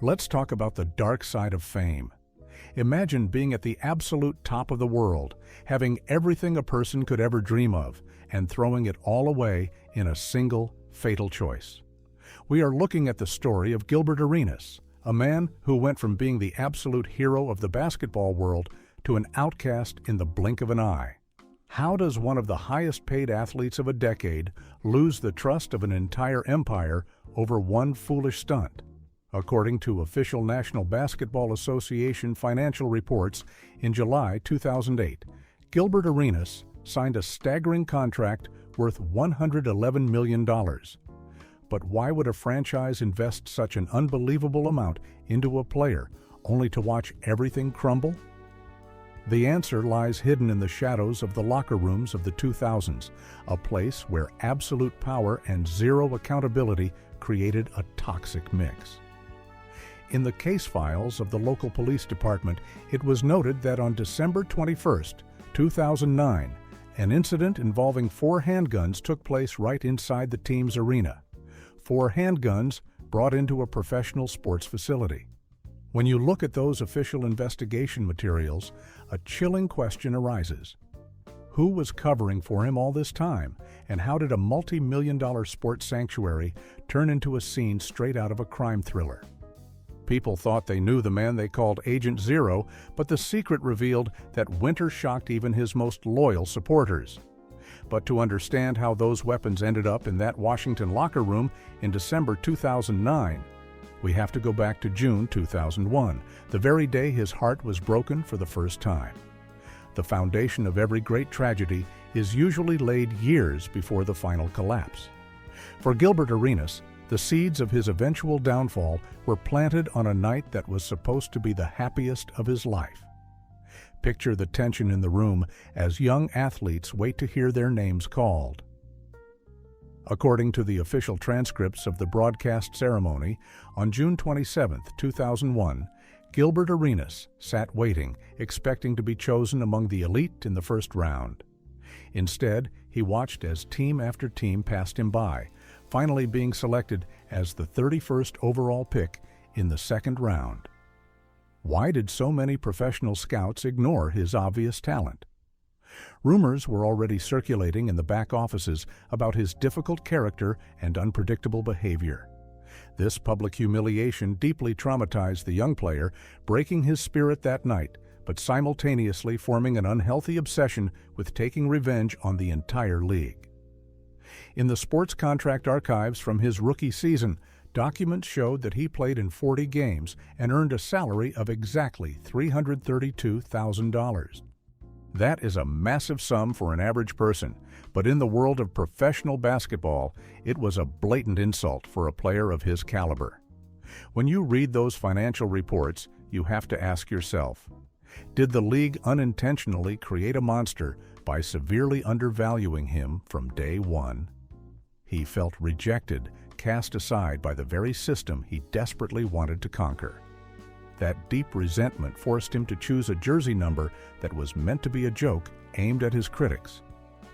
Let's talk about the dark side of fame. Imagine being at the absolute top of the world, having everything a person could ever dream of, and throwing it all away in a single, fatal choice. We are looking at the story of Gilbert Arenas, a man who went from being the absolute hero of the basketball world to an outcast in the blink of an eye. How does one of the highest-paid athletes of a decade lose the trust of an entire empire over one foolish stunt? According to official National Basketball Association financial reports, in July 2008, Gilbert Arenas signed a staggering contract worth $111 million. But why would a franchise invest such an unbelievable amount into a player, only to watch everything crumble? The answer lies hidden in the shadows of the locker rooms of the 2000s, a place where absolute power and zero accountability created a toxic mix. In the case files of the local police department, it was noted that on December 21, 2009, an incident involving 4 handguns took place right inside the team's arena. 4 handguns brought into a professional sports facility. When you look at those official investigation materials, a chilling question arises. Who was covering for him all this time, and how did a multi-million-dollar sports sanctuary turn into a scene straight out of a crime thriller? People thought they knew the man they called Agent Zero, but the secret revealed that winter shocked even his most loyal supporters. But to understand how those weapons ended up in that Washington locker room in December 2009, we have to go back to June 2001, the very day his heart was broken for the first time. The foundation of every great tragedy is usually laid years before the final collapse. For Gilbert Arenas, the seeds of his eventual downfall were planted on a night that was supposed to be the happiest of his life. Picture the tension in the room as young athletes wait to hear their names called. According to the official transcripts of the broadcast ceremony, on June 27, 2001, Gilbert Arenas sat waiting, expecting to be chosen among the elite in the first round. Instead, he watched as team after team passed him by, finally being selected as the 31st overall pick in the second round. Why did so many professional scouts ignore his obvious talent? Rumors were already circulating in the back offices about his difficult character and unpredictable behavior. This public humiliation deeply traumatized the young player, breaking his spirit that night, but simultaneously forming an unhealthy obsession with taking revenge on the entire league. In the sports contract archives from his rookie season, documents showed that he played in 40 games and earned a salary of exactly $332,000. That is a massive sum for an average person, but in the world of professional basketball, it was a blatant insult for a player of his caliber. When you read those financial reports, you have to ask yourself, did the league unintentionally create a monster by severely undervaluing him from day one? He felt rejected, cast aside by the very system he desperately wanted to conquer. That deep resentment forced him to choose a jersey number that was meant to be a joke aimed at his critics,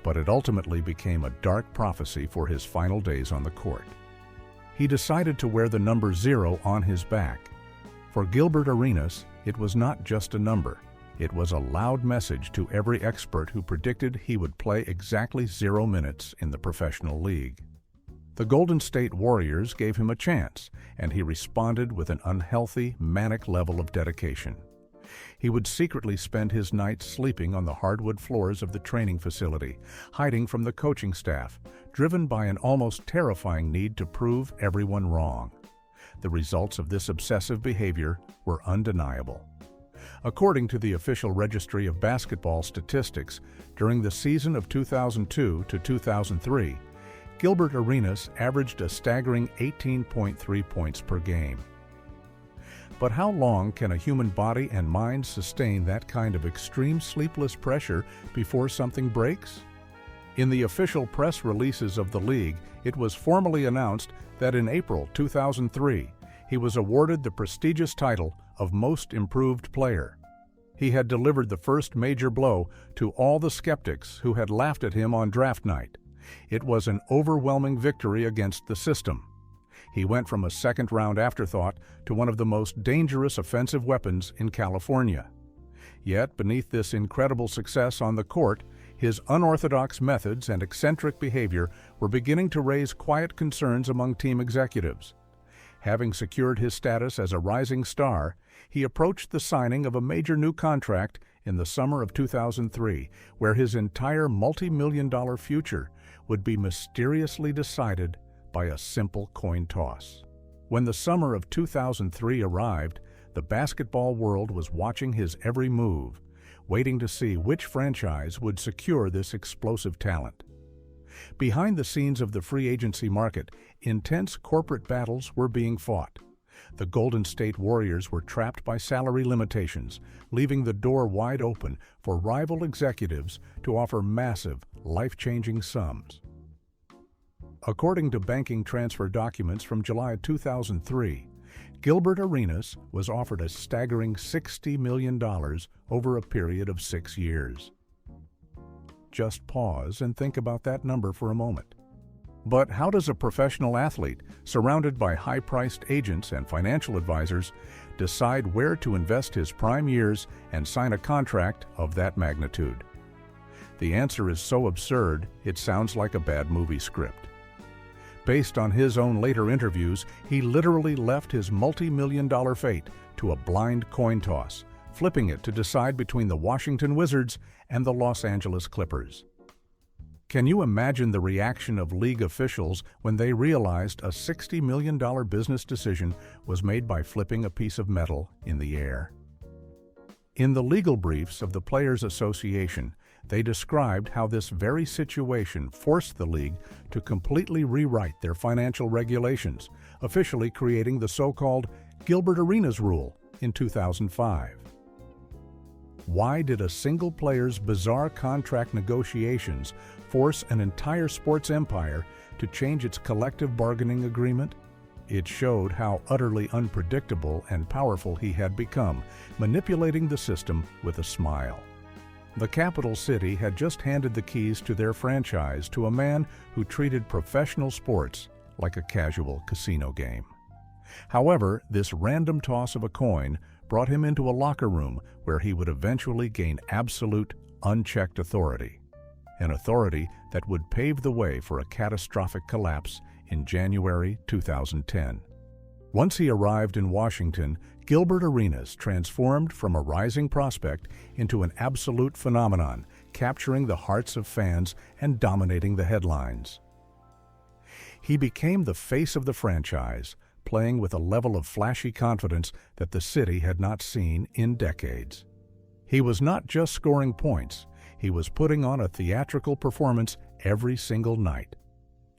but it ultimately became a dark prophecy for his final days on the court. He decided to wear the number 0 on his back. For Gilbert Arenas, it was not just a number. It was a loud message to every expert who predicted he would play exactly 0 minutes in the professional league. The Golden State Warriors gave him a chance, and he responded with an unhealthy, manic level of dedication. He would secretly spend his nights sleeping on the hardwood floors of the training facility, hiding from the coaching staff, driven by an almost terrifying need to prove everyone wrong. The results of this obsessive behavior were undeniable. According to the official registry of basketball statistics, during the season of 2002 to 2003, Gilbert Arenas averaged a staggering 18.3 points per game. But how long can a human body and mind sustain that kind of extreme sleepless pressure before something breaks? In the official press releases of the league, it was formally announced that in April 2003, he was awarded the prestigious title of Most Improved Player. He had delivered the first major blow to all the skeptics who had laughed at him on draft night. It was an overwhelming victory against the system. He went from a second-round afterthought to one of the most dangerous offensive weapons in California. Yet, beneath this incredible success on the court, his unorthodox methods and eccentric behavior were beginning to raise quiet concerns among team executives. Having secured his status as a rising star, he approached the signing of a major new contract in the summer of 2003, where his entire multi-million-dollar future would be mysteriously decided by a simple coin toss. When the summer of 2003 arrived, the basketball world was watching his every move, waiting to see which franchise would secure this explosive talent. Behind the scenes of the free agency market, intense corporate battles were being fought. The Golden State Warriors were trapped by salary limitations, leaving the door wide open for rival executives to offer massive, life-changing sums. According to banking transfer documents from July 2003, Gilbert Arenas was offered a staggering $60 million over a period of 6 years. Just pause and think about that number for a moment. But how does a professional athlete, surrounded by high-priced agents and financial advisors, decide where to invest his prime years and sign a contract of that magnitude? The answer is so absurd, it sounds like a bad movie script. Based on his own later interviews, he literally left his multi-million-dollar fate to a blind coin toss, flipping it to decide between the Washington Wizards and the Los Angeles Clippers. Can you imagine the reaction of league officials when they realized a $60 million business decision was made by flipping a piece of metal in the air? In the legal briefs of the Players Association, they described how this very situation forced the league to completely rewrite their financial regulations, officially creating the so-called Gilbert Arenas rule in 2005. Why did a single player's bizarre contract negotiations force an entire sports empire to change its collective bargaining agreement? It showed how utterly unpredictable and powerful he had become, manipulating the system with a smile. The capital city had just handed the keys to their franchise to a man who treated professional sports like a casual casino game. However, this random toss of a coin brought him into a locker room where he would eventually gain absolute, unchecked authority, an authority that would pave the way for a catastrophic collapse in January 2010. Once he arrived in Washington, Gilbert Arenas transformed from a rising prospect into an absolute phenomenon, capturing the hearts of fans and dominating the headlines. He became the face of the franchise, playing with a level of flashy confidence that the city had not seen in decades. He was not just scoring points, he was putting on a theatrical performance every single night.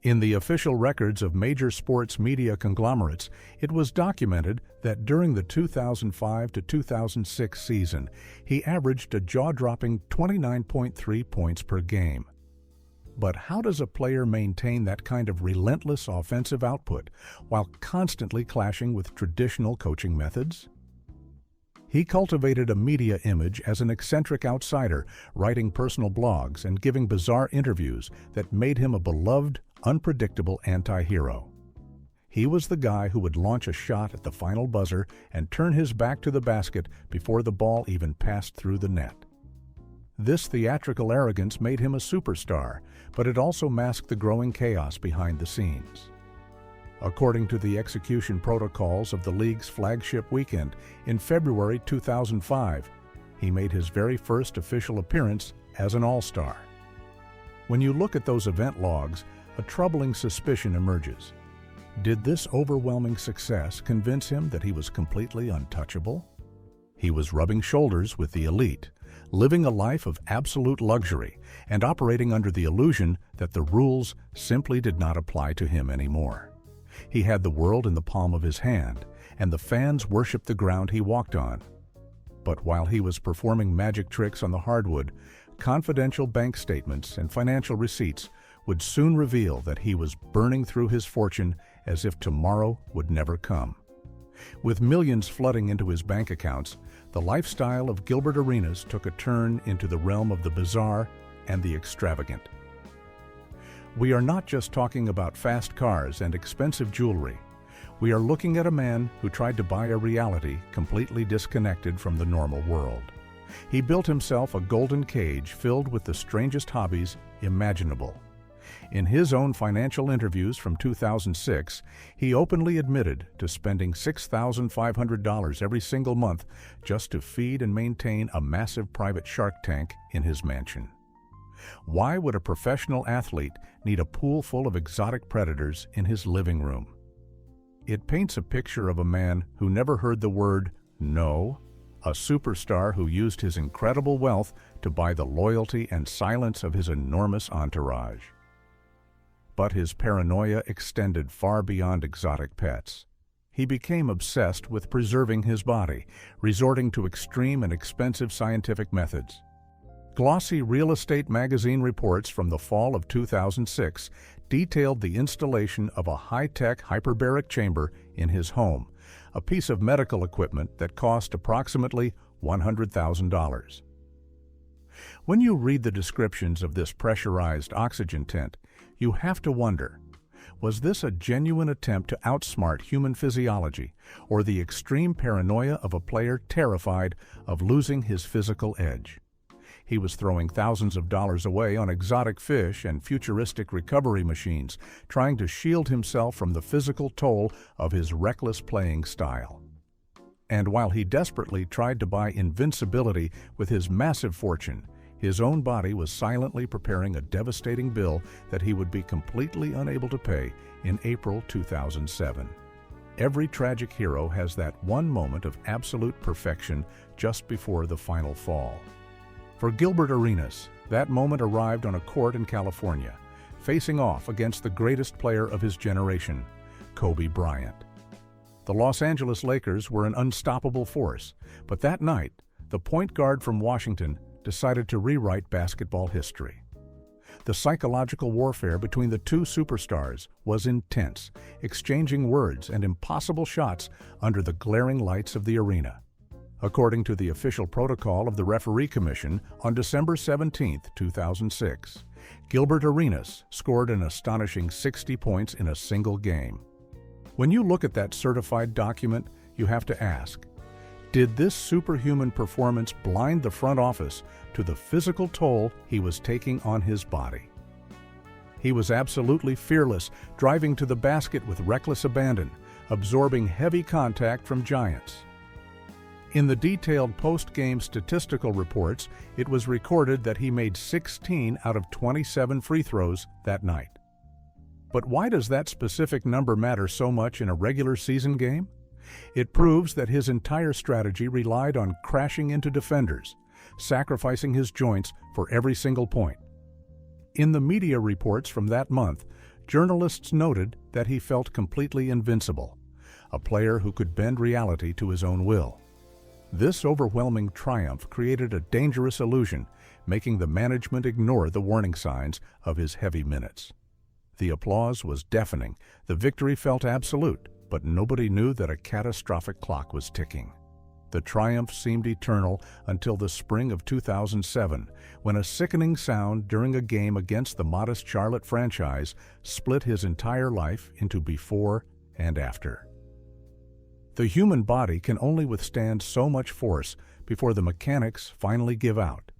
In the official records of major sports media conglomerates, it was documented that during the 2005 to 2006 season, he averaged a jaw-dropping 29.3 points per game. But how does a player maintain that kind of relentless offensive output while constantly clashing with traditional coaching methods? He cultivated a media image as an eccentric outsider, writing personal blogs and giving bizarre interviews that made him a beloved, unpredictable anti-hero. He was the guy who would launch a shot at the final buzzer and turn his back to the basket before the ball even passed through the net. This theatrical arrogance made him a superstar, but it also masked the growing chaos behind the scenes. According to the execution protocols of the league's flagship weekend, in February 2005, he made his very first official appearance as an All-Star. When you look at those event logs, a troubling suspicion emerges. Did this overwhelming success convince him that he was completely untouchable? He was rubbing shoulders with the elite, living a life of absolute luxury and operating under the illusion that the rules simply did not apply to him anymore. He had the world in the palm of his hand, and the fans worshipped the ground he walked on. But while he was performing magic tricks on the hardwood, confidential bank statements and financial receipts would soon reveal that he was burning through his fortune as if tomorrow would never come. With millions flooding into his bank accounts, the lifestyle of Gilbert Arenas took a turn into the realm of the bizarre and the extravagant. We are not just talking about fast cars and expensive jewelry. We are looking at a man who tried to buy a reality completely disconnected from the normal world. He built himself a golden cage filled with the strangest hobbies imaginable. In his own financial interviews from 2006, he openly admitted to spending $6,500 every single month just to feed and maintain a massive private shark tank in his mansion. Why would a professional athlete need a pool full of exotic predators in his living room? It paints a picture of a man who never heard the word no, a superstar who used his incredible wealth to buy the loyalty and silence of his enormous entourage. But his paranoia extended far beyond exotic pets. He became obsessed with preserving his body, resorting to extreme and expensive scientific methods. Glossy real estate magazine reports from the fall of 2006 detailed the installation of a high-tech hyperbaric chamber in his home, a piece of medical equipment that cost approximately $100,000. When you read the descriptions of this pressurized oxygen tent, you have to wonder, was this a genuine attempt to outsmart human physiology or the extreme paranoia of a player terrified of losing his physical edge? He was throwing thousands of dollars away on exotic fish and futuristic recovery machines, trying to shield himself from the physical toll of his reckless playing style. And while he desperately tried to buy invincibility with his massive fortune, his own body was silently preparing a devastating bill that he would be completely unable to pay in April 2007. Every tragic hero has that one moment of absolute perfection just before the final fall. For Gilbert Arenas, that moment arrived on a court in California, facing off against the greatest player of his generation, Kobe Bryant. The Los Angeles Lakers were an unstoppable force, but that night, the point guard from Washington decided to rewrite basketball history. The psychological warfare between the two superstars was intense, exchanging words and impossible shots under the glaring lights of the arena. According to the official protocol of the Referee Commission, on December 17, 2006, Gilbert Arenas scored an astonishing 60 points in a single game. When you look at that certified document, you have to ask, did this superhuman performance blind the front office to the physical toll he was taking on his body? He was absolutely fearless, driving to the basket with reckless abandon, absorbing heavy contact from giants. In the detailed post-game statistical reports, it was recorded that he made 16 out of 27 free throws that night. But why does that specific number matter so much in a regular season game? It proves that his entire strategy relied on crashing into defenders, sacrificing his joints for every single point. In the media reports from that month, journalists noted that he felt completely invincible, a player who could bend reality to his own will. This overwhelming triumph created a dangerous illusion, making the management ignore the warning signs of his heavy minutes. The applause was deafening, the victory felt absolute, but nobody knew that a catastrophic clock was ticking. The triumph seemed eternal until the spring of 2007, when a sickening sound during a game against the modest Charlotte franchise split his entire life into before and after. The human body can only withstand so much force before the mechanics finally give out.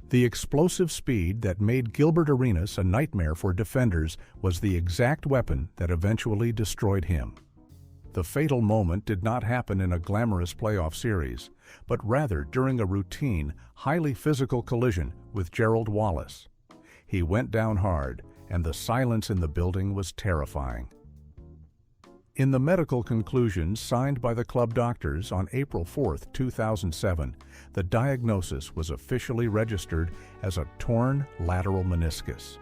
The explosive speed that made Gilbert Arenas a nightmare for defenders was the exact weapon that eventually destroyed him. The fatal moment did not happen in a glamorous playoff series, but rather during a routine, highly physical collision with Gerald Wallace. He went down hard, and the silence in the building was terrifying. In the medical conclusions signed by the club doctors on April 4, 2007, the diagnosis was officially registered as a torn lateral meniscus.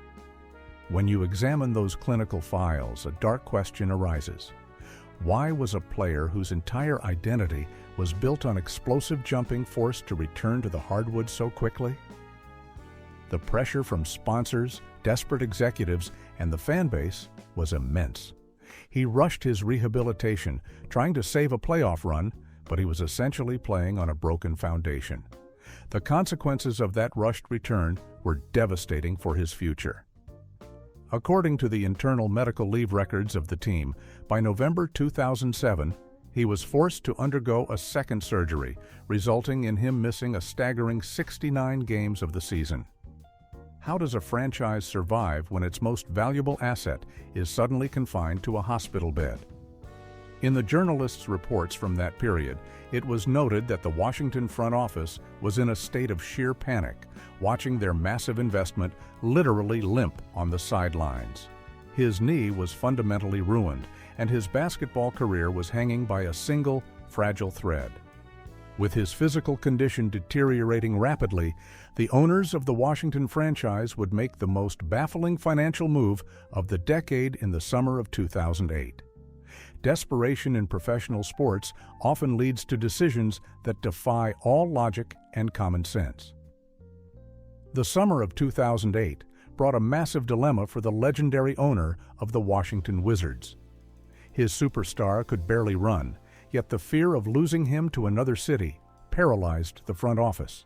When you examine those clinical files, a dark question arises. Why was a player whose entire identity was built on explosive jumping forced to return to the hardwood so quickly? The pressure from sponsors, desperate executives, and the fan base was immense. He rushed his rehabilitation, trying to save a playoff run, but he was essentially playing on a broken foundation. The consequences of that rushed return were devastating for his future. According to the internal medical leave records of the team, by November 2007, he was forced to undergo a second surgery, resulting in him missing a staggering 69 games of the season. How does a franchise survive when its most valuable asset is suddenly confined to a hospital bed? In the journalists' reports from that period, it was noted that the Washington front office was in a state of sheer panic, watching their massive investment literally limp on the sidelines. His knee was fundamentally ruined, and his basketball career was hanging by a single, fragile thread. With his physical condition deteriorating rapidly, the owners of the Washington franchise would make the most baffling financial move of the decade in the summer of 2008. Desperation in professional sports often leads to decisions that defy all logic and common sense. The summer of 2008 brought a massive dilemma for the legendary owner of the Washington Wizards. His superstar could barely run, yet the fear of losing him to another city paralyzed the front office.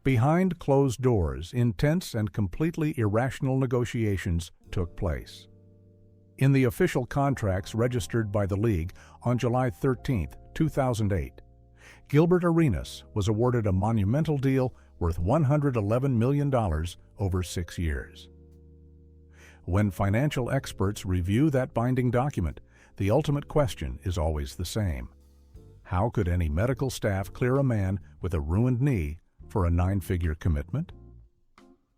Behind closed doors, intense and completely irrational negotiations took place. In the official contracts registered by the league on July 13, 2008, Gilbert Arenas was awarded a monumental deal worth $111 million over 6 years. When financial experts review that binding document, the ultimate question is always the same. How could any medical staff clear a man with a ruined knee for a 9-figure commitment?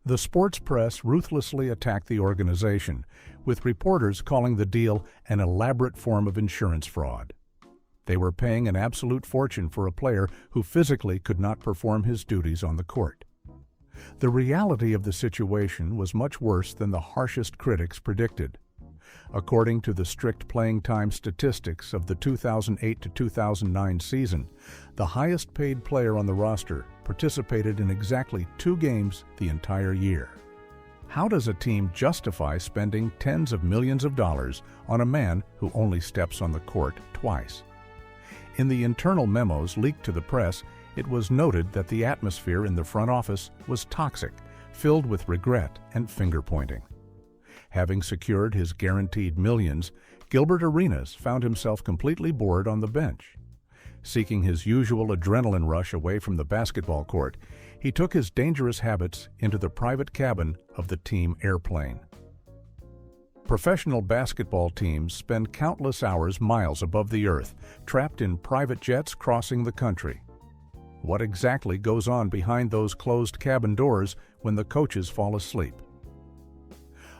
The sports press ruthlessly attacked the organization, with reporters calling the deal an elaborate form of insurance fraud. They were paying an absolute fortune for a player who physically could not perform his duties on the court. The reality of the situation was much worse than the harshest critics predicted. According to the strict playing time statistics of the 2008 to 2009 season, the highest-paid player on the roster participated in exactly 2 games the entire year. How does a team justify spending tens of millions of dollars on a man who only steps on the court twice? In the internal memos leaked to the press, it was noted that the atmosphere in the front office was toxic, filled with regret and finger-pointing. Having secured his guaranteed millions, Gilbert Arenas found himself completely bored on the bench. Seeking his usual adrenaline rush away from the basketball court, he took his dangerous habits into the private cabin of the team airplane. Professional basketball teams spend countless hours miles above the earth, trapped in private jets crossing the country. What exactly goes on behind those closed cabin doors when the coaches fall asleep?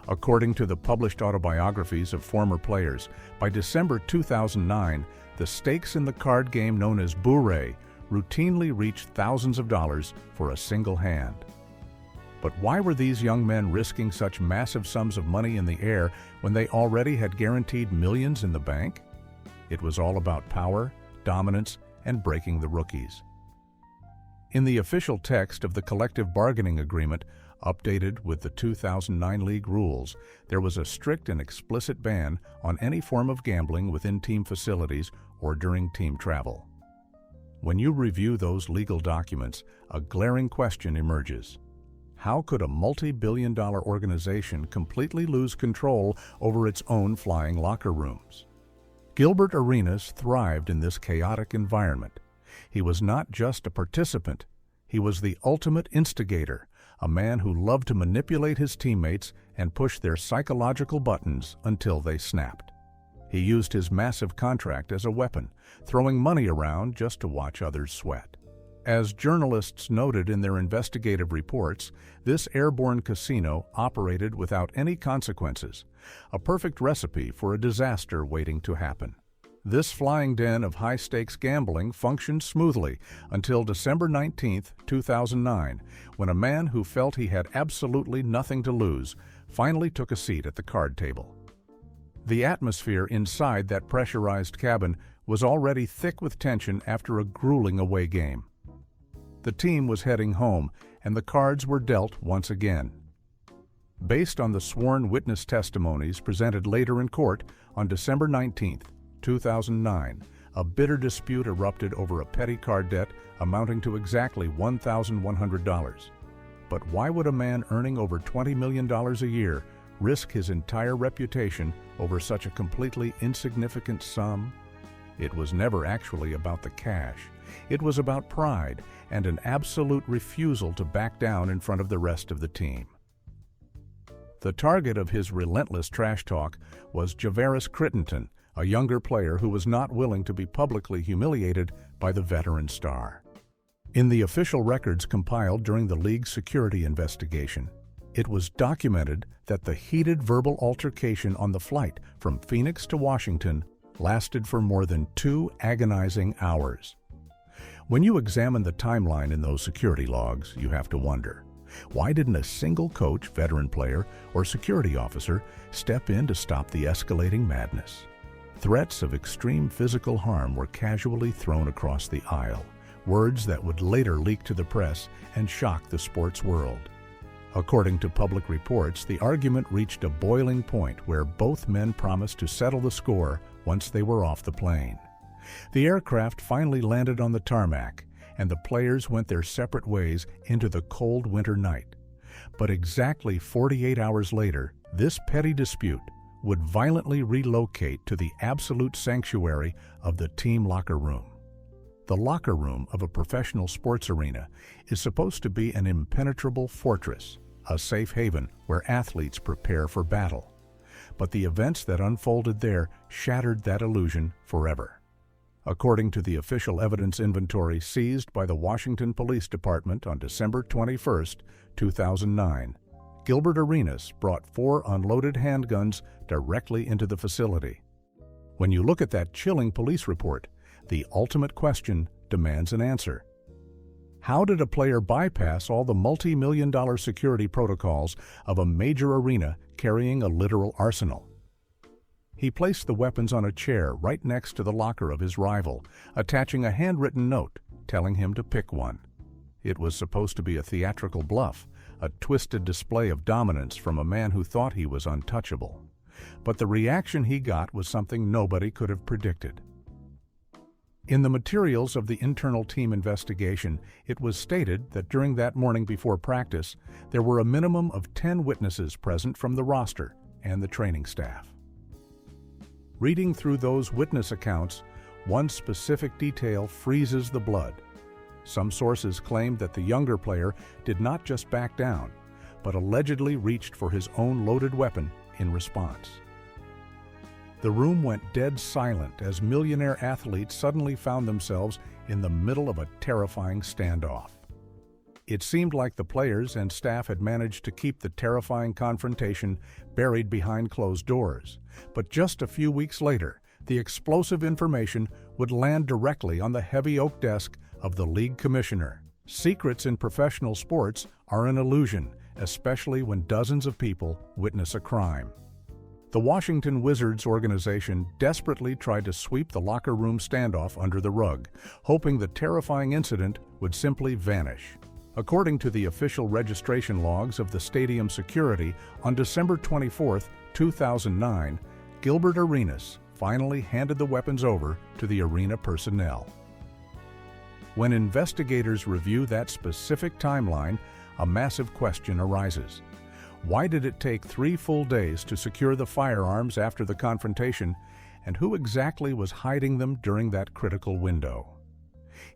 According to the published autobiographies of former players, by December 2009, the stakes in the card game known as bourrée routinely reached thousands of dollars for a single hand. But why were these young men risking such massive sums of money in the air when they already had guaranteed millions in the bank? It was all about power, dominance, and breaking the rookies. In the official text of the collective bargaining agreement, updated with the 2009 league rules, there was a strict and explicit ban on any form of gambling within team facilities or during team travel. When you review those legal documents, a glaring question emerges. How could a multi-billion-dollar organization completely lose control over its own flying locker rooms? Gilbert Arenas thrived in this chaotic environment. He was not just a participant, he was the ultimate instigator, a man who loved to manipulate his teammates and push their psychological buttons until they snapped. He used his massive contract as a weapon, throwing money around just to watch others sweat. As journalists noted in their investigative reports, this airborne casino operated without any consequences, a perfect recipe for a disaster waiting to happen. This flying den of high-stakes gambling functioned smoothly until December 19, 2009, when a man who felt he had absolutely nothing to lose finally took a seat at the card table. The atmosphere inside that pressurized cabin was already thick with tension after a grueling away game. The team was heading home, and the cards were dealt once again. Based on the sworn witness testimonies presented later in court on December 19, 2009, a bitter dispute erupted over a petty card debt amounting to exactly $1,100. But why would a man earning over $20 million a year risk his entire reputation over such a completely insignificant sum? It was never actually about the cash. It was about pride and an absolute refusal to back down in front of the rest of the team. The target of his relentless trash talk was Javaris Crittenton, a younger player who was not willing to be publicly humiliated by the veteran star. In the official records compiled during the league's security investigation, it was documented that the heated verbal altercation on the flight from Phoenix to Washington lasted for more than 2 agonizing hours. When you examine the timeline in those security logs, you have to wonder, why didn't a single coach, veteran player, or security officer step in to stop the escalating madness? Threats of extreme physical harm were casually thrown across the aisle, words that would later leak to the press and shock the sports world. According to public reports, the argument reached a boiling point where both men promised to settle the score once they were off the plane. The aircraft finally landed on the tarmac, and the players went their separate ways into the cold winter night. But exactly 48 hours later, this petty dispute would violently relocate to the absolute sanctuary of the team locker room. The locker room of a professional sports arena is supposed to be an impenetrable fortress, a safe haven where athletes prepare for battle. But the events that unfolded there shattered that illusion forever. According to the official evidence inventory seized by the Washington Police Department on December 21, 2009, Gilbert Arenas brought 4 unloaded handguns directly into the facility. When you look at that chilling police report, the ultimate question demands an answer. How did a player bypass all the multi-million-dollar security protocols of a major arena carrying a literal arsenal? He placed the weapons on a chair right next to the locker of his rival, attaching a handwritten note telling him to pick one. It was supposed to be a theatrical bluff, a twisted display of dominance from a man who thought he was untouchable. But the reaction he got was something nobody could have predicted. In the materials of the internal team investigation, it was stated that during that morning before practice, there were a minimum of 10 witnesses present from the roster and the training staff. Reading through those witness accounts, one specific detail freezes the blood. Some sources claim that the younger player did not just back down, but allegedly reached for his own loaded weapon in response. The room went dead silent as millionaire athletes suddenly found themselves in the middle of a terrifying standoff. It seemed like the players and staff had managed to keep the terrifying confrontation buried behind closed doors. But just a few weeks later, the explosive information would land directly on the heavy oak desk of the league commissioner. Secrets in professional sports are an illusion, especially when dozens of people witness a crime. The Washington Wizards organization desperately tried to sweep the locker room standoff under the rug, hoping the terrifying incident would simply vanish. According to the official registration logs of the stadium security, on December 24, 2009, Gilbert Arenas finally handed the weapons over to the arena personnel. When investigators review that specific timeline, a massive question arises. Why did it take 3 full days to secure the firearms after the confrontation, and who exactly was hiding them during that critical window?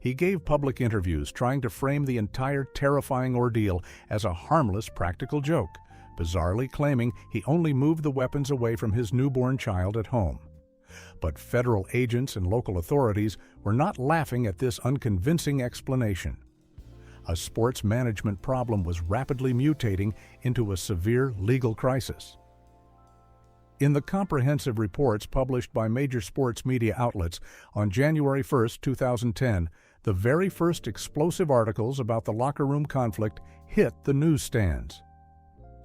He gave public interviews trying to frame the entire terrifying ordeal as a harmless practical joke, bizarrely claiming he only moved the weapons away from his newborn child at home. But federal agents and local authorities were not laughing at this unconvincing explanation. A sports management problem was rapidly mutating into a severe legal crisis. In the comprehensive reports published by major sports media outlets on January 1, 2010, the very first explosive articles about the locker room conflict hit the newsstands.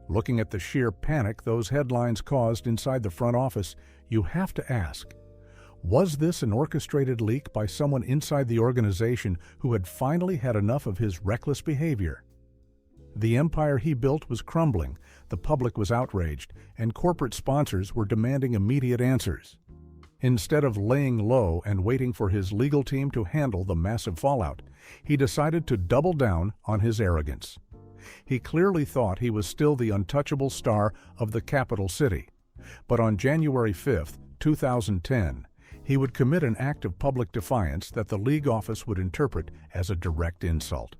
Looking at the sheer panic those headlines caused inside the front office, you have to ask, was this an orchestrated leak by someone inside the organization who had finally had enough of his reckless behavior? The empire he built was crumbling, the public was outraged, and corporate sponsors were demanding immediate answers. Instead of laying low and waiting for his legal team to handle the massive fallout, he decided to double down on his arrogance. He clearly thought he was still the untouchable star of the capital city. But on January 5, 2010, he would commit an act of public defiance that the league office would interpret as a direct insult.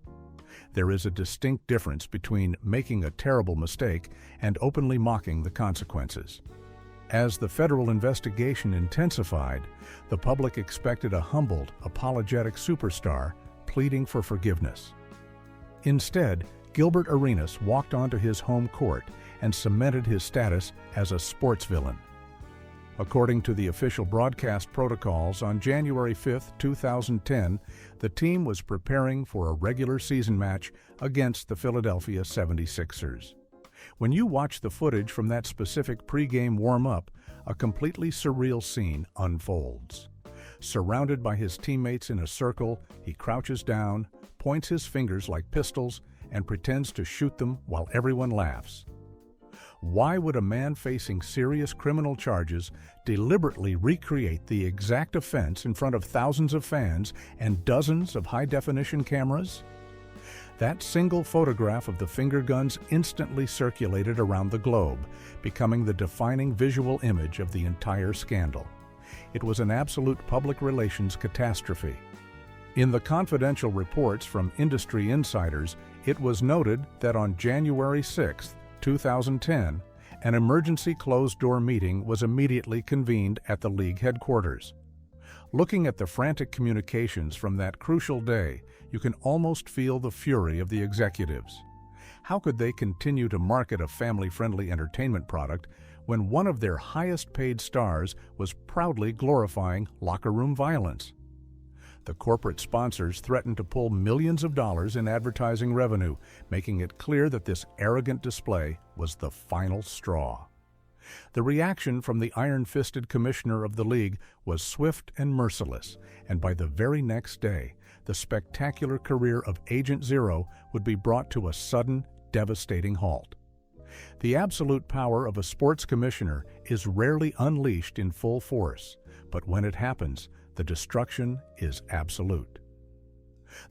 There is a distinct difference between making a terrible mistake and openly mocking the consequences. As the federal investigation intensified, the public expected a humbled, apologetic superstar pleading for forgiveness. Instead, Gilbert Arenas walked onto his home court and cemented his status as a sports villain. According to the official broadcast protocols, on January 5, 2010, the team was preparing for a regular season match against the Philadelphia 76ers. When you watch the footage from that specific pregame warm-up, a completely surreal scene unfolds. Surrounded by his teammates in a circle, he crouches down, points his fingers like pistols, and pretends to shoot them while everyone laughs. Why would a man facing serious criminal charges deliberately recreate the exact offense in front of thousands of fans and dozens of high-definition cameras? That single photograph of the finger guns instantly circulated around the globe, becoming the defining visual image of the entire scandal. It was an absolute public relations catastrophe. In the confidential reports from industry insiders, it was noted that on January 6, 2010, an emergency closed-door meeting was immediately convened at the league headquarters. Looking at the frantic communications from that crucial day, you can almost feel the fury of the executives. How could they continue to market a family-friendly entertainment product when one of their highest-paid stars was proudly glorifying locker room violence? The corporate sponsors threatened to pull millions of dollars in advertising revenue, making it clear that this arrogant display was the final straw. The reaction from the iron-fisted commissioner of the league was swift and merciless, and by the very next day, the spectacular career of Agent Zero would be brought to a sudden, devastating halt. The absolute power of a sports commissioner is rarely unleashed in full force, but when it happens, the destruction is absolute.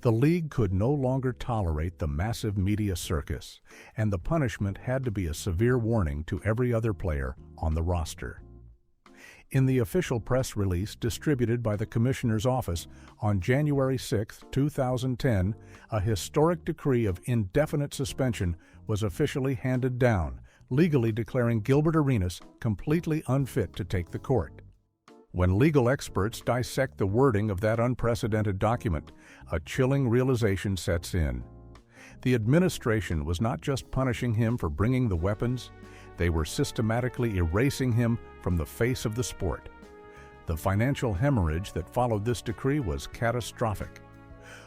The league could no longer tolerate the massive media circus, and the punishment had to be a severe warning to every other player on the roster. In the official press release distributed by the Commissioner's Office on January 6, 2010, a historic decree of indefinite suspension was officially handed down, legally declaring Gilbert Arenas completely unfit to take the court. When legal experts dissect the wording of that unprecedented document, a chilling realization sets in. The administration was not just punishing him for bringing the weapons, they were systematically erasing him from the face of the sport. The financial hemorrhage that followed this decree was catastrophic.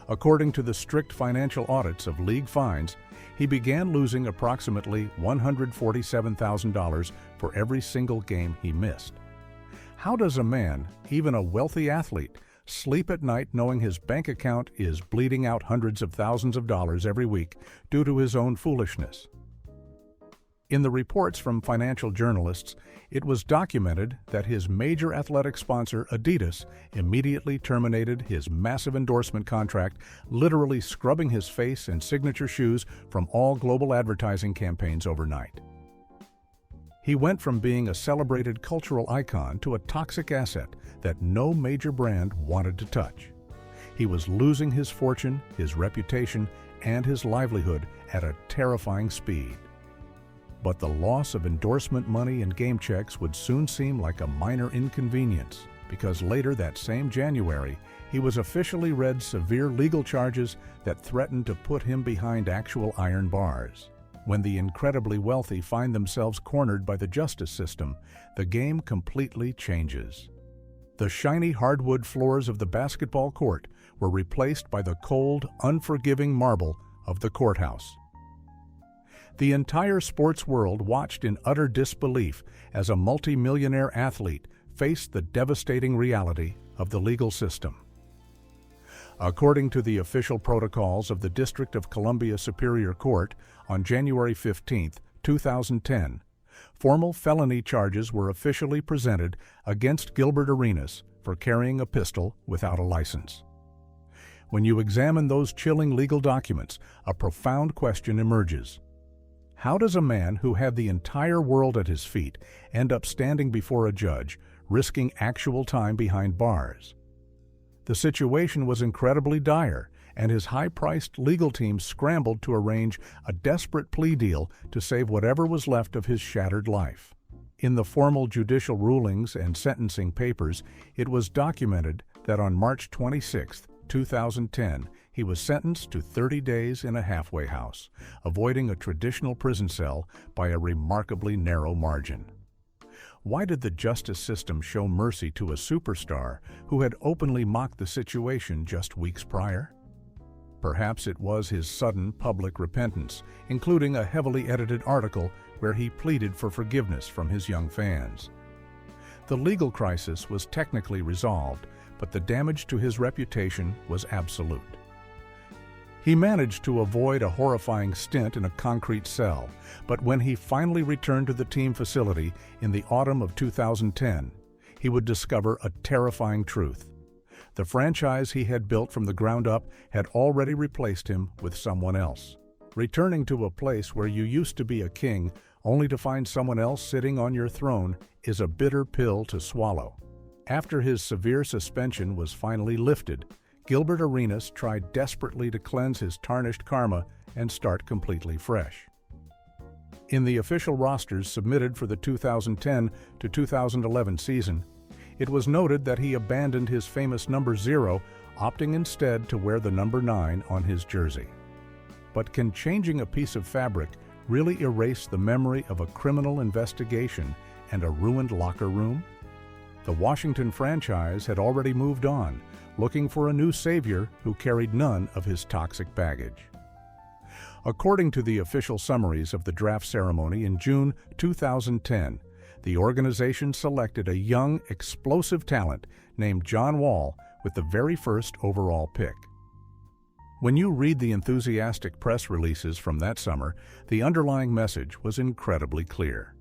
According to the strict financial audits of league fines, he began losing approximately $147,000 for every single game he missed. How does a man, even a wealthy athlete, sleep at night knowing his bank account is bleeding out hundreds of thousands of dollars every week due to his own foolishness? In the reports from financial journalists, it was documented that his major athletic sponsor, Adidas, immediately terminated his massive endorsement contract, literally scrubbing his face and signature shoes from all global advertising campaigns overnight. He went from being a celebrated cultural icon to a toxic asset that no major brand wanted to touch. He was losing his fortune, his reputation, and his livelihood at a terrifying speed. But the loss of endorsement money and game checks would soon seem like a minor inconvenience, because later that same January, he was officially read severe legal charges that threatened to put him behind actual iron bars. When the incredibly wealthy find themselves cornered by the justice system, the game completely changes. The shiny hardwood floors of the basketball court were replaced by the cold, unforgiving marble of the courthouse. The entire sports world watched in utter disbelief as a multi-millionaire athlete faced the devastating reality of the legal system. According to the official protocols of the District of Columbia Superior Court, on January 15, 2010, formal felony charges were officially presented against Gilbert Arenas for carrying a pistol without a license. When you examine those chilling legal documents, a profound question emerges. How does a man who had the entire world at his feet end up standing before a judge, risking actual time behind bars? The situation was incredibly dire, and his high-priced legal team scrambled to arrange a desperate plea deal to save whatever was left of his shattered life. In the formal judicial rulings and sentencing papers, it was documented that on March 26, 2010, he was sentenced to 30 days in a halfway house, avoiding a traditional prison cell by a remarkably narrow margin. Why did the justice system show mercy to a superstar who had openly mocked the situation just weeks prior? Perhaps it was his sudden public repentance, including a heavily edited article where he pleaded for forgiveness from his young fans. The legal crisis was technically resolved, but the damage to his reputation was absolute. He managed to avoid a horrifying stint in a concrete cell, but when he finally returned to the team facility in the autumn of 2010, he would discover a terrifying truth. The franchise he had built from the ground up had already replaced him with someone else. Returning to a place where you used to be a king only to find someone else sitting on your throne is a bitter pill to swallow. After his severe suspension was finally lifted, Gilbert Arenas tried desperately to cleanse his tarnished karma and start completely fresh. In the official rosters submitted for the 2010 to 2011 season, it was noted that he abandoned his famous number 0, opting instead to wear the number 9 on his jersey. But can changing a piece of fabric really erase the memory of a criminal investigation and a ruined locker room? The Washington franchise had already moved on, looking for a new savior who carried none of his toxic baggage. According to the official summaries of the draft ceremony in June 2010, the organization selected a young, explosive talent named John Wall with the very first overall pick. When you read the enthusiastic press releases from that summer, the underlying message was incredibly clear.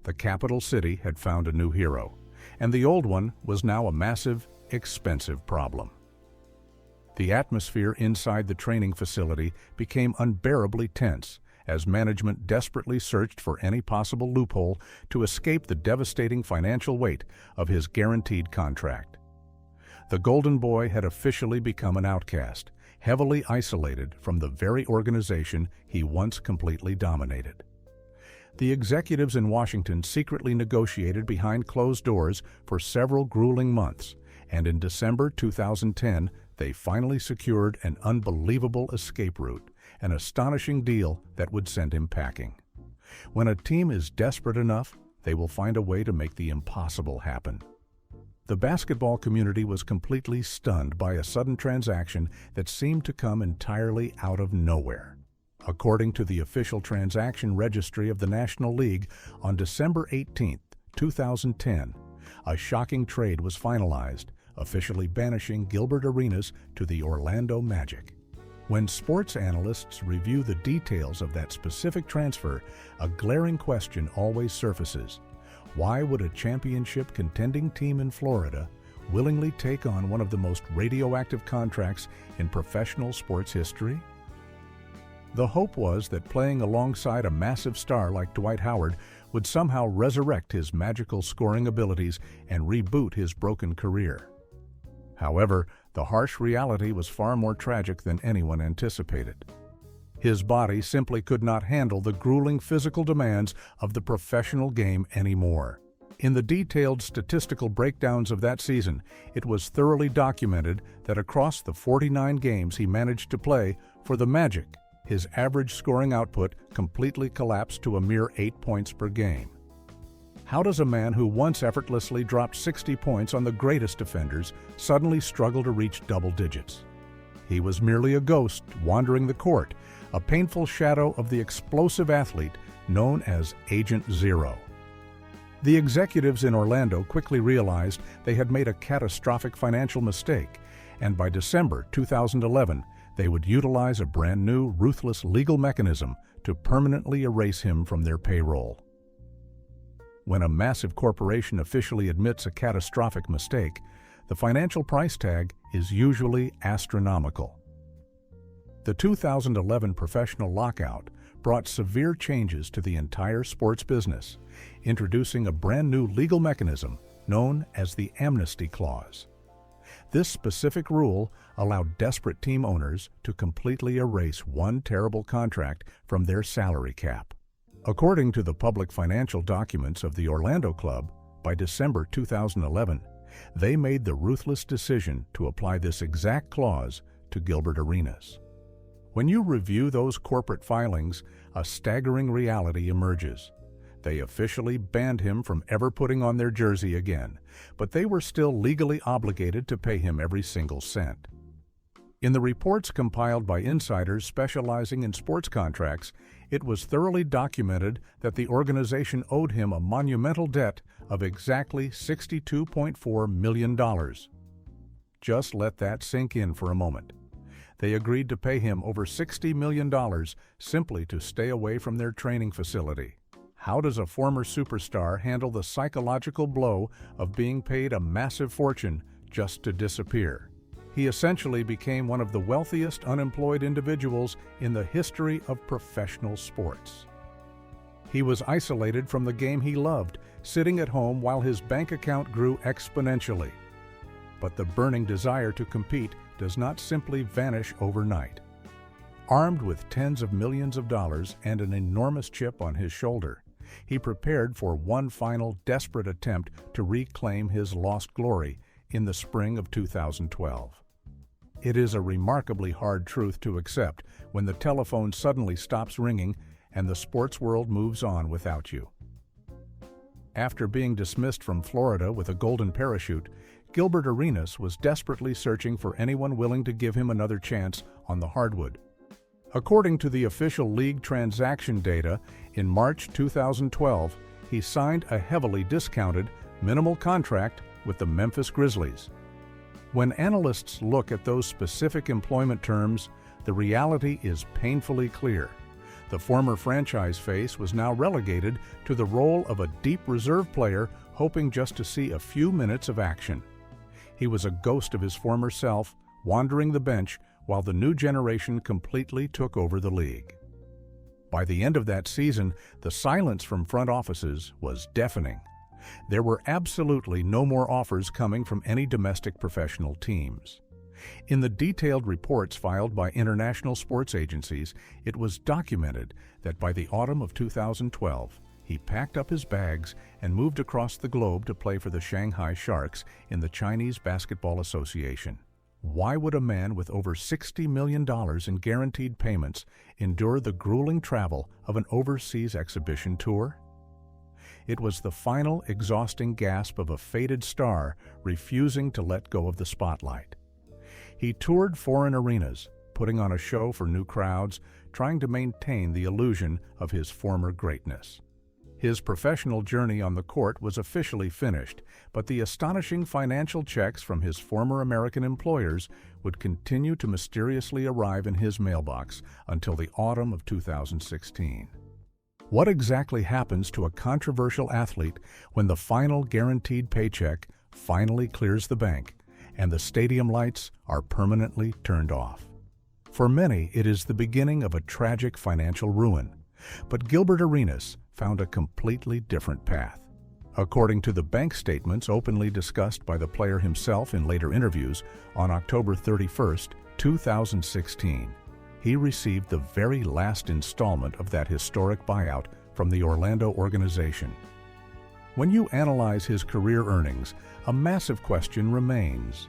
The capital city had found a new hero, and the old one was now a massive, expensive problem. The atmosphere inside the training facility became unbearably tense as management desperately searched for any possible loophole to escape the devastating financial weight of his guaranteed contract. The Golden Boy had officially become an outcast, heavily isolated from the very organization he once completely dominated. The executives in Washington secretly negotiated behind closed doors for several grueling months, and in December 2010, they finally secured an unbelievable escape route, an astonishing deal that would send him packing. When a team is desperate enough, they will find a way to make the impossible happen. The basketball community was completely stunned by a sudden transaction that seemed to come entirely out of nowhere. According to the official transaction registry of the National League, on December 18, 2010, a shocking trade was finalized, officially banishing Gilbert Arenas to the Orlando Magic. When sports analysts review the details of that specific transfer, a glaring question always surfaces. Why would a championship contending team in Florida willingly take on one of the most radioactive contracts in professional sports history? The hope was that playing alongside a massive star like Dwight Howard would somehow resurrect his magical scoring abilities and reboot his broken career. However, the harsh reality was far more tragic than anyone anticipated. His body simply could not handle the grueling physical demands of the professional game anymore. In the detailed statistical breakdowns of that season, it was thoroughly documented that across the 49 games he managed to play for the Magic, his average scoring output completely collapsed to a mere 8 points per game. How does a man who once effortlessly dropped 60 points on the greatest defenders suddenly struggle to reach double digits? He was merely a ghost wandering the court, a painful shadow of the explosive athlete known as Agent Zero. The executives in Orlando quickly realized they had made a catastrophic financial mistake, and by December 2011, they would utilize a brand new, ruthless legal mechanism to permanently erase him from their payroll. When a massive corporation officially admits a catastrophic mistake, The financial price tag is usually astronomical. The 2011 professional lockout brought severe changes to the entire sports business, introducing a brand new legal mechanism known as the amnesty clause. This specific rule allowed desperate team owners to completely erase one terrible contract from their salary cap. According to the public financial documents of the Orlando club, by December 2011, they made the ruthless decision to apply this exact clause to Gilbert Arenas. When you review those corporate filings, a staggering reality emerges. They officially banned him from ever putting on their jersey again, but they were still legally obligated to pay him every single cent. In the reports compiled by insiders specializing in sports contracts, it was thoroughly documented that the organization owed him a monumental debt of exactly $62.4 million. Just let that sink in for a moment. They agreed to pay him over $60 million simply to stay away from their training facility. How does a former superstar handle the psychological blow of being paid a massive fortune just to disappear? He essentially became one of the wealthiest unemployed individuals in the history of professional sports. He was isolated from the game he loved, sitting at home while his bank account grew exponentially. But the burning desire to compete does not simply vanish overnight. Armed with tens of millions of dollars and an enormous chip on his shoulder, he prepared for one final desperate attempt to reclaim his lost glory in the spring of 2012. It is a remarkably hard truth to accept when the telephone suddenly stops ringing and the sports world moves on without you. After being dismissed from Florida with a golden parachute, Gilbert Arenas was desperately searching for anyone willing to give him another chance on the hardwood. According to the official league transaction data, in March 2012, he signed a heavily discounted, minimal contract with the Memphis Grizzlies. When analysts look at those specific employment terms, the reality is painfully clear. The former franchise face was now relegated to the role of a deep reserve player hoping just to see a few minutes of action. He was a ghost of his former self, wandering the bench while the new generation completely took over the league. By the end of that season, the silence from front offices was deafening. There were absolutely no more offers coming from any domestic professional teams. In the detailed reports filed by international sports agencies, it was documented that by the autumn of 2012, he packed up his bags and moved across the globe to play for the Shanghai Sharks in the Chinese Basketball Association. Why would a man with over $60 million in guaranteed payments endure the grueling travel of an overseas exhibition tour? It was the final exhausting gasp of a faded star refusing to let go of the spotlight. He toured foreign arenas, putting on a show for new crowds, trying to maintain the illusion of his former greatness. His professional journey on the court was officially finished, but the astonishing financial checks from his former American employers would continue to mysteriously arrive in his mailbox until the autumn of 2016. What exactly happens to a controversial athlete when the final guaranteed paycheck finally clears the bank and the stadium lights are permanently turned off? For many, it is the beginning of a tragic financial ruin, but Gilbert Arenas found a completely different path. According to the bank statements openly discussed by the player himself in later interviews, on October 31, 2016, he received the very last installment of that historic buyout from the Orlando organization. When you analyze his career earnings, a massive question remains.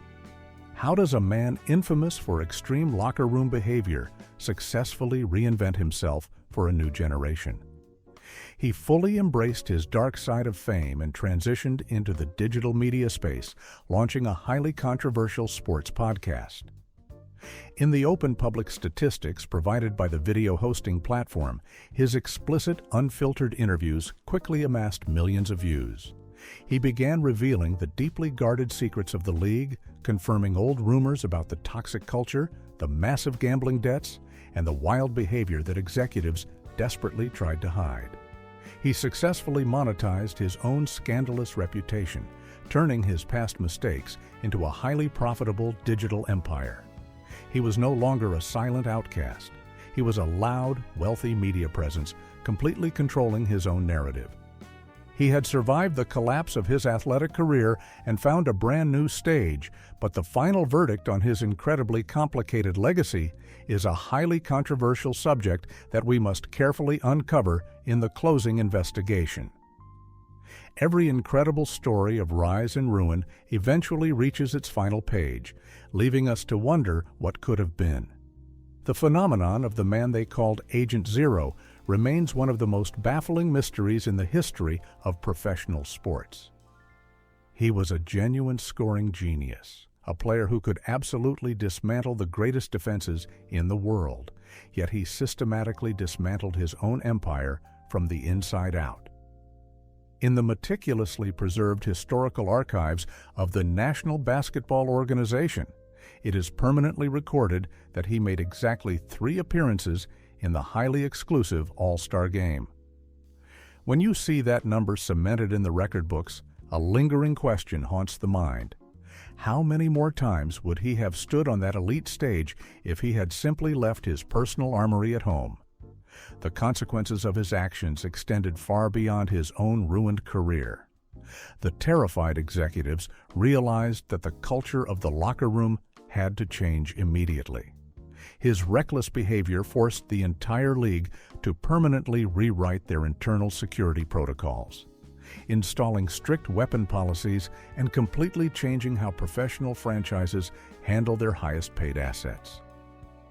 How does a man infamous for extreme locker room behavior successfully reinvent himself for a new generation? He fully embraced his dark side of fame and transitioned into the digital media space, launching a highly controversial sports podcast. In the open public statistics provided by the video hosting platform, his explicit, unfiltered interviews quickly amassed millions of views. He began revealing the deeply guarded secrets of the league, confirming old rumors about the toxic culture, the massive gambling debts, and the wild behavior that executives desperately tried to hide. He successfully monetized his own scandalous reputation, turning his past mistakes into a highly profitable digital empire. He was no longer a silent outcast. He was a loud, wealthy media presence, completely controlling his own narrative. He had survived the collapse of his athletic career and found a brand new stage, but the final verdict on his incredibly complicated legacy is a highly controversial subject that we must carefully uncover in the closing investigation. Every incredible story of rise and ruin eventually reaches its final page, leaving us to wonder what could have been. The phenomenon of the man they called Agent Zero remains one of the most baffling mysteries in the history of professional sports. He was a genuine scoring genius, a player who could absolutely dismantle the greatest defenses in the world, yet he systematically dismantled his own empire from the inside out. In the meticulously preserved historical archives of the National Basketball Organization, it is permanently recorded that he made exactly 3 appearances in the highly exclusive All-Star Game. When you see that number cemented in the record books, a lingering question haunts the mind. How many more times would he have stood on that elite stage if he had simply left his personal armory at home? The consequences of his actions extended far beyond his own ruined career. The terrified executives realized that the culture of the locker room had to change immediately. His reckless behavior forced the entire league to permanently rewrite their internal security protocols, installing strict weapon policies and completely changing how professional franchises handle their highest-paid assets.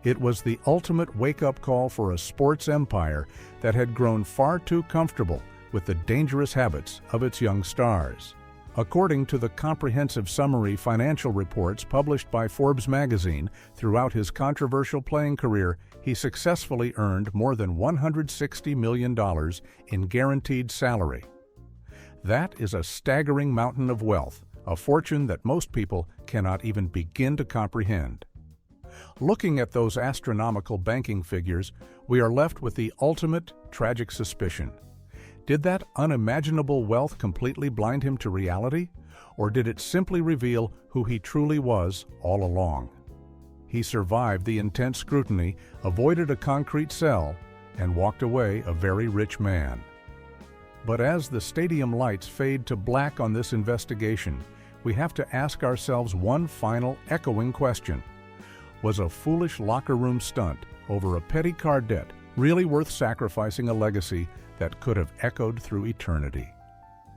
It was the ultimate wake-up call for a sports empire that had grown far too comfortable with the dangerous habits of its young stars. According to the comprehensive summary financial reports published by Forbes magazine, throughout his controversial playing career, he successfully earned more than $160 million in guaranteed salary. That is a staggering mountain of wealth, a fortune that most people cannot even begin to comprehend. Looking at those astronomical banking figures, we are left with the ultimate tragic suspicion. Did that unimaginable wealth completely blind him to reality, or did it simply reveal who he truly was all along? He survived the intense scrutiny, avoided a concrete cell, and walked away a very rich man. But as the stadium lights fade to black on this investigation, we have to ask ourselves one final echoing question. Was a foolish locker room stunt over a petty car debt really worth sacrificing a legacy that could have echoed through eternity?